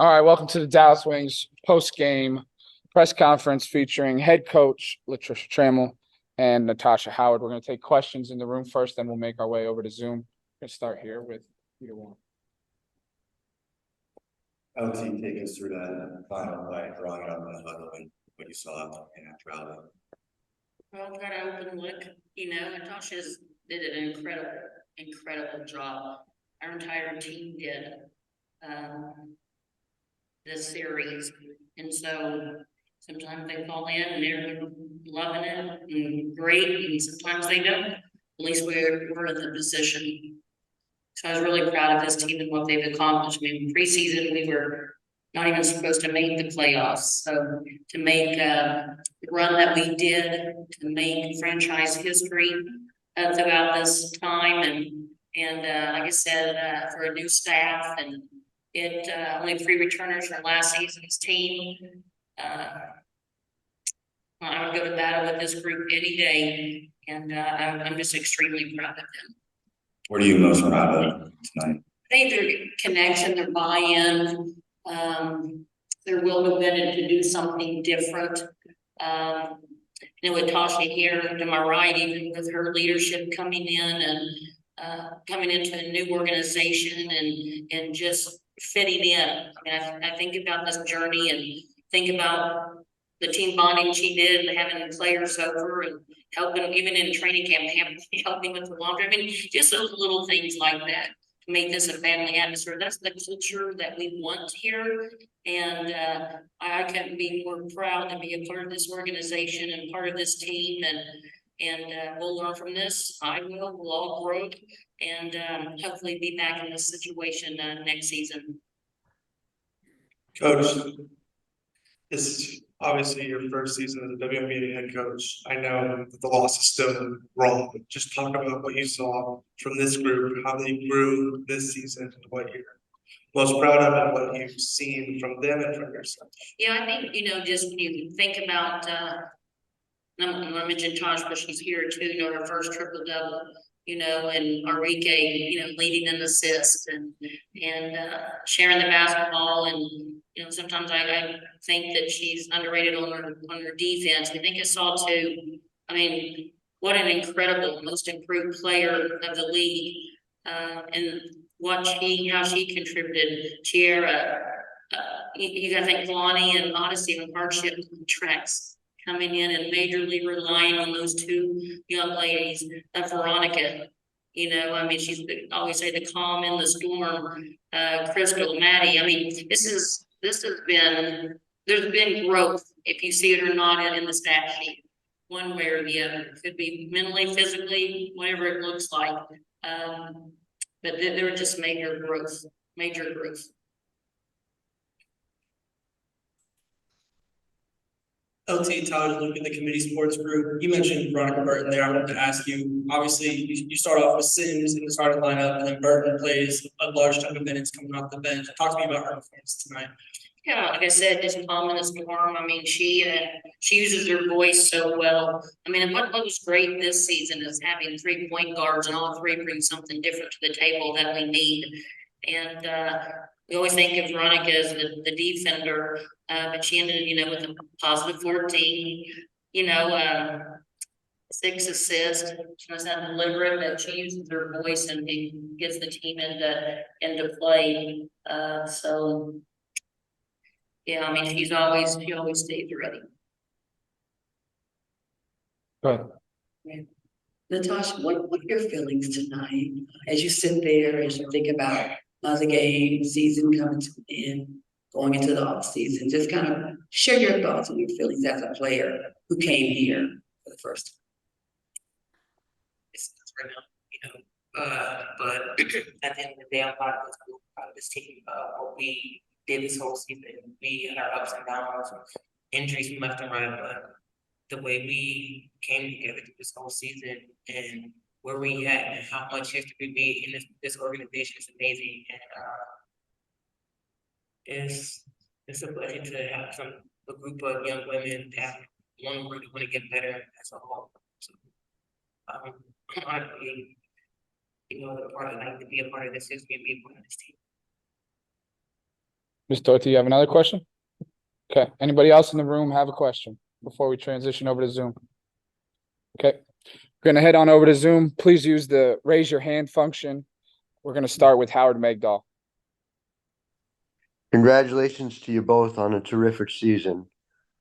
All right, welcome to the Dallas Wings post-game press conference featuring head coach Latricia Trammell and Natasha Howard. We're going to take questions in the room first, then we'll make our way over to Zoom. We're going to start here with either one. LT, take us through that final play, drawing it up in the huddle and what you saw in actuality. Well, got an open look. Natasha's did an incredible job. Our entire team did. This series, and so sometimes they fall in and they're loving it and great, and sometimes they don't. At least we're in the position. So I was really proud of this team and what they've accomplished. I mean, preseason we were not even supposed to make the playoffs, so to make the run that we did, to make franchise history throughout this time, and like I said, for a new staff and. Only 3 returners from last season's team. I would go to battle with this group any day, and I'm just extremely proud of them. What are you most proud of tonight? I think their connection, their buy-in, their will to win and to do something different. With Tasha here to my right, even with her leadership coming in and coming into a new organization and just fitting in. I mean, I think about this journey and think about the team bonding she did and having players over and helping, even in training camp, helping with the laundry. I mean, just those little things like that to make this a family atmosphere. That's the culture that we want here. And I couldn't be more proud to be a part of this organization and part of this team. And we'll learn from this. We'll all grow and hopefully be back in this situation next season. Coach, this is obviously your first season as a Wnba head coach. I know that the loss is still wrong, but just talk about what you saw from this group, how they grew this season, and what you're most proud of and what you've seen from them and from yourself. Yeah, I think, just when you think about I'm gonna mention Tosh, but she's here too, her first triple double, and Enrique, leading an assist and sharing the basketball. And, sometimes I think that she's underrated on her defense. I think I saw too, I mean, what an incredible, most improved player of the league. And how she contributed. Tierra, you gotta think Lonnie and Odyssey and hardship tracks coming in and majorly relying on those 2 young ladies. Veronica, I mean, she's always say the calm in the storm. Crystal, Maddie. I mean, there's been growth, if you see it or not, in the stat sheet, one way or the other. It could be mentally, physically, whatever it looks like. But there were just major growth. LT, Todd, look at the committee sports group. You mentioned Veronica Burton there. I wanted to ask you, obviously, you start off with Sims in the starting lineup, and then Burton plays a large chunk of minutes coming off the bench. Talk to me about her performance tonight. Yeah, like I said, just calm in the storm. I mean, she uses her voice so well. I mean, what was great this season is having 3 point guards, and all 3 bring something different to the table that we need. And we always think of Veronica as the defender, but she ended, with a positive 14, 6 assists. She was not deliberate, but she uses her voice and gets the team into play. So yeah, I mean, she always stays ready. Go ahead. Yeah. Natasha, what are your feelings tonight as you sit there, as you think about the game, season coming to an end, going into the off season? Just kind of share your thoughts and your feelings as a player who came here for the first time. It's right now, but at the end of the day, I'm proud of this group, proud of this team, what we did this whole season. We had our ups and downs, injuries from left and right, but the way we came together through this whole season and where we at and how much history we made in this organization is amazing. And it's a blessing to have a group of young women that really want to get better as a whole. So honestly, the part of like to be a part of this history and be a part of this team. Ms. Dorothy, you have another question? Okay, anybody else in the room have a question before we transition over to Zoom? Okay, we're gonna head on over to Zoom. Please use the raise your hand function. We're gonna start with Howard Megdal. Congratulations to you both on a terrific season.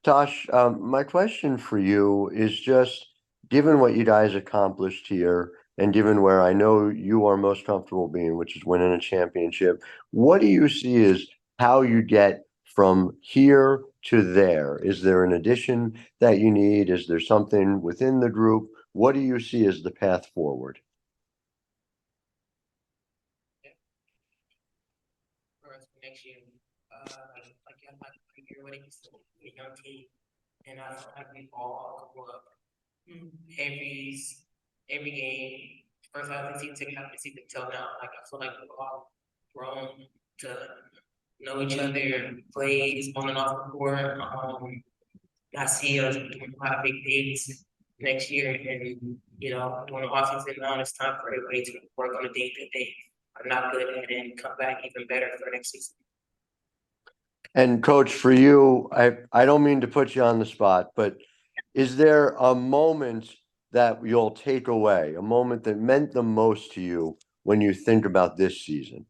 Tosh, my question for you is just, given what you guys accomplished here, and given where I know you are most comfortable being, which is winning a championship, what do you see as how you get from here to there? Is there an addition that you need? Is there something within the group? What do you see as the path forward? For us for next year, like I'm not year when it used to be a young team, and I feel like we all grew up. Every game, first half of the season, second half of the season till now, like I feel like we've all grown to know each other, plays on and off the court. I see us doing a lot of big things next year, and you know, when the offseason now, it's time for everybody to work on the things that they are not good at and come back even better for next season. And coach, for you, I don't mean to put you on the spot, but is there a moment that you'll take away, a moment that meant the most to you when you think about this season?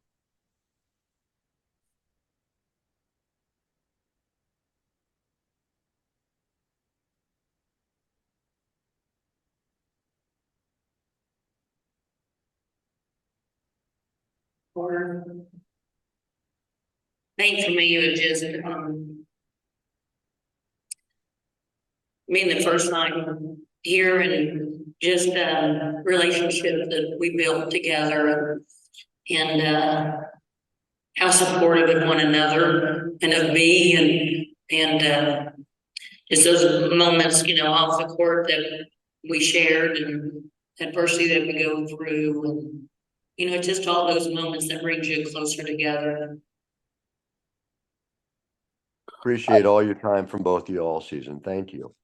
Or I think for me, it was just, being the first time here and just relationship that we built together and how supportive of one another and of me and just those moments, you know, off the court that we shared and adversity that we go through and, you know, just all those moments that brings you closer together. Appreciate all your time from both of you all season. Thank you.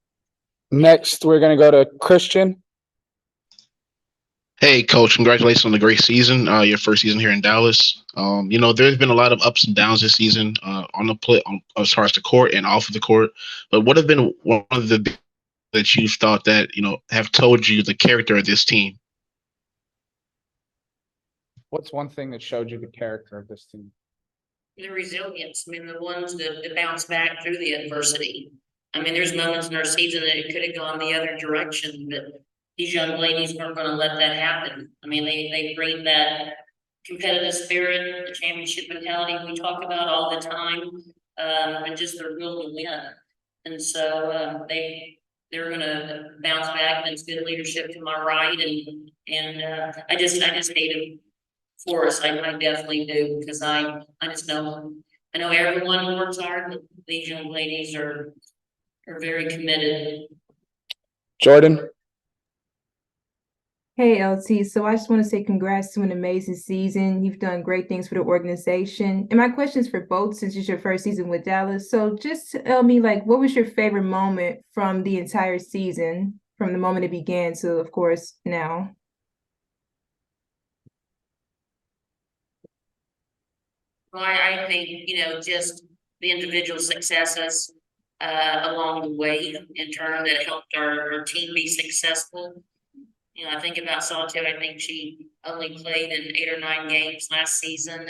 Next, we're gonna go to Christian. Hey, coach, congratulations on the great season, your first season here in Dallas. You know, there's been a lot of ups and downs this season on the play, as far as the court and off of the court. But what have been one of the that you've thought that, you know, have told you the character of this team? What's one thing that showed you the character of this team? The resilience, I mean, the ones that bounce back through the adversity. I mean, there's moments in our season that it could have gone the other direction, but these young ladies weren't going to let that happen. I mean, they bring that competitive spirit, the championship mentality we talk about all the time, and just their will to win. And so they're going to bounce back. And it's good leadership to my right, and I just hate it for us. I definitely do, because I just know everyone works hard, but these young ladies are very committed. Jordan. Hey LT, so I just want to say congrats to an amazing season. You've done great things for the organization. And my question is for both, since it's your first season with Dallas. So just tell me, like, what was your favorite moment from the entire season, from the moment it began to, of course, now? Well, I think, you know, just the individual successes along the way in turn that helped our team be successful. You know, I think about Solitude. I think she only played in 8 or 9 games last season,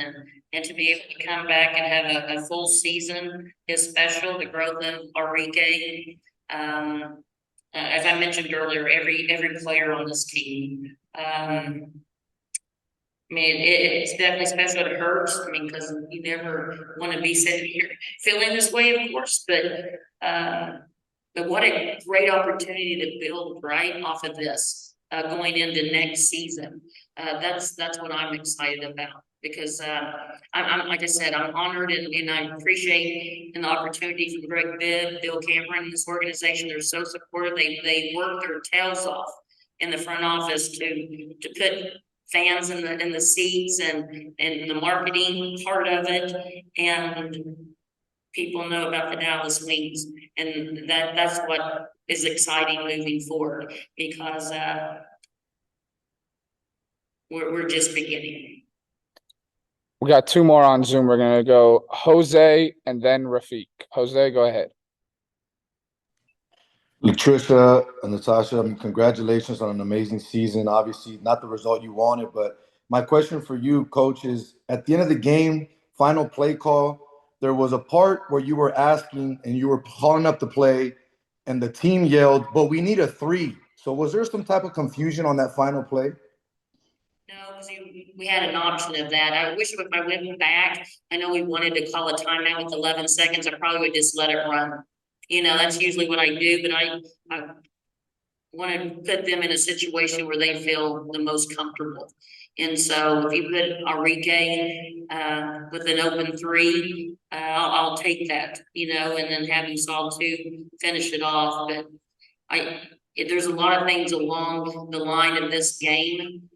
and to be able to come back and have a full season is special. The growth of Enrique, as I mentioned earlier, every player on this team. I mean, it's definitely special. It hurts. I mean, because you never want to be sitting here feeling this way, of course. But what a great opportunity to build right off of this going into next season. That's what I'm excited about, because I'm like I said, I'm honored and I appreciate the opportunity from Greg Bibb, Bill Cameron, and this organization. They're so supportive. They work their tails off in the front office to put fans in the seats and the marketing part of it, and people know about the Dallas Wings, and that's what is exciting moving forward, because we're just beginning. We got two more on Zoom. We're gonna go Jose and then Rafiq. Jose, go ahead. Latricia and Natasha, congratulations on an amazing season. Obviously, not the result you wanted, but my question for you, coach, is at the end of the game, final play call, there was a part where you were asking and you were calling up the play, and the team yelled, "But we need a 3." So was there some type of confusion on that final play? No, because we had an option of that. I wish if I went back, I know we wanted to call a timeout with 11 seconds. I probably would just let it run. You know, that's usually what I do, but I want to put them in a situation where they feel the most comfortable. And so if you put Enrique with an open 3, I'll take that, you know, and then have him solve 2, finish it off. But there's a lot of things along the line of this game.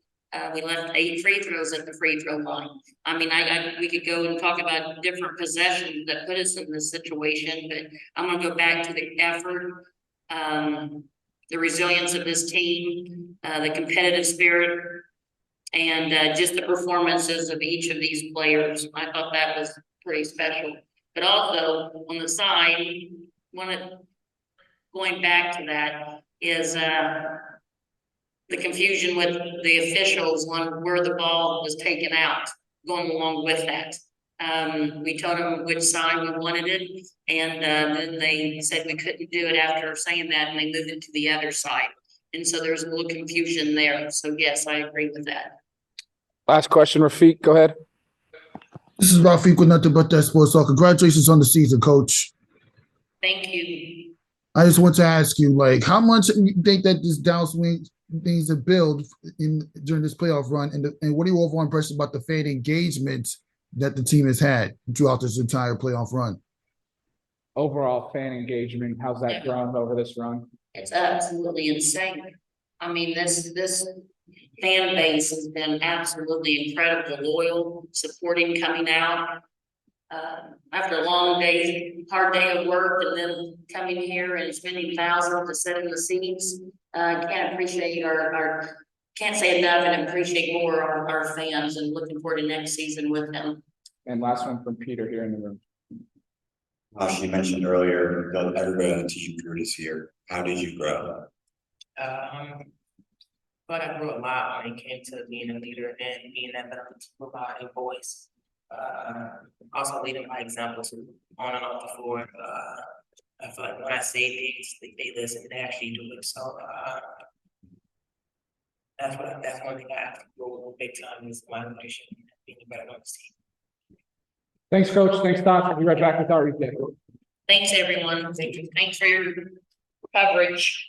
We left 8 free throws at the free throw line. I mean, we could go and talk about different possessions that put us in this situation, but I'm gonna go back to the effort, the resilience of this team, the competitive spirit, and just the performances of each of these players. I thought that was pretty special. But also on the side, going back to that is the confusion with the officials on where the ball was taken out, going along with that. We told them which side we wanted it, and then they said we couldn't do it after saying that, and they moved it to the other side. And so there's a little confusion there. So yes, I agree with that. Last question, Rafiq, go ahead. This is Rafiq with Nothing But That Sports Talk. Congratulations on the season, coach. Thank you. I just want to ask you, like, how much you think that this downswing needs to build during this playoff run, and what are your overall impressions about the fan engagement that the team has had throughout this entire playoff run? Overall fan engagement, how's that grown over this run? It's absolutely insane. I mean, this fan base has been absolutely incredible, loyal, supporting, coming out. After a long day, hard day of work, and then coming here and spending thousands to sit in the seats. Can't appreciate can't say enough and appreciate more our fans, and looking forward to next season with them. And last one from Peter here in the room. Josh, you mentioned earlier that everybody on the team grew this year. How did you grow? But I grew a lot when it came to being a leader and being that better providing voice. Also leading by example too, on and off the floor. I feel like when I say things, they listen, they actually do it. So that's one thing I have to grow big time is my leadership and being better on this team. Thanks, Coach. Thanks, Tosh. We'll be right back with our recap. Thanks, everyone. Thanks for your coverage.